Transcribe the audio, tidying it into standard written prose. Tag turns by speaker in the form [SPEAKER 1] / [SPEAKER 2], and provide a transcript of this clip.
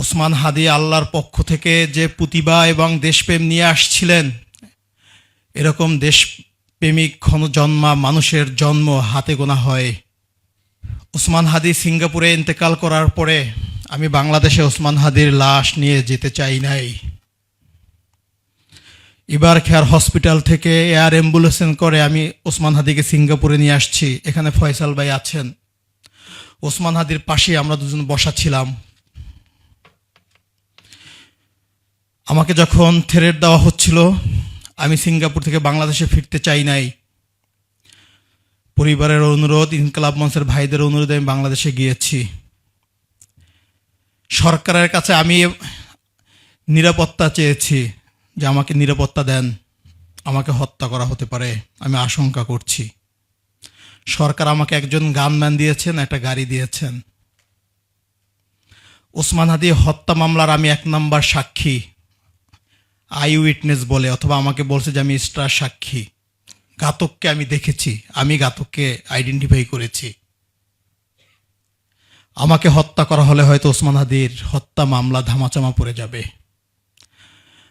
[SPEAKER 1] ওসমান হাদি আল্লাহর পক্ষ থেকে যে প্রতিভা এবং দেশপ্রেম নিয়ে আসছিলেন, এরকম দেশপ্রেমিক জন্মা মানুষের জন্ম হাতে গোনা হয়। ওসমান হাদি সিঙ্গাপুরে ইন্তেকাল করার পরে আমি বাংলাদেশে ওসমান হাদির লাশ নিয়ে যেতে চাই নাই। এবার খেয়ার হসপিটাল থেকে এয়ার অ্যাম্বুলেন্স করে আমি ওসমান হাদিকে সিঙ্গাপুরে নিয়ে আসছি। এখানে ফয়সাল ভাই আছেন, ওসমান হাদির পাশে আমরা দুজন বসা ছিলাম। আমাকে যখন থ্রেট দেওয়া হচ্ছিল, আমি সিঙ্গাপুর থেকে বাংলাদেশে ফিরতে চাই নাই। পরিবারের অনুরোধ, ইনকলাব মঞ্চের ভাইদের অনুরোধে আমি বাংলাদেশে গিয়েছি। সরকারের কাছে আমি নিরাপত্তা চেয়েছি যে আমাকে নিরাপত্তা দেন, আমাকে হত্যা করা হতে পারে, আমি আশঙ্কা করছি। সরকার আমাকে একজন গানম্যান দিয়েছেন, একটা গাড়ি দিয়েছেন। ওসমান হাদি হত্যা মামলার আমি 1 নম্বর সাক্ষী, আই উইটনেস বলে, অথবা আমাকে বলছে যে আমি স্টার সাক্ষী। ঘাতককে আমি দেখেছি, আমি ঘাতককে আইডেন্টিফাই করেছি। আমাকে হত্যা করা হলে হয়তো ওসমান হাদির হত্যা মামলা ধামাচামা পড়ে যাবে।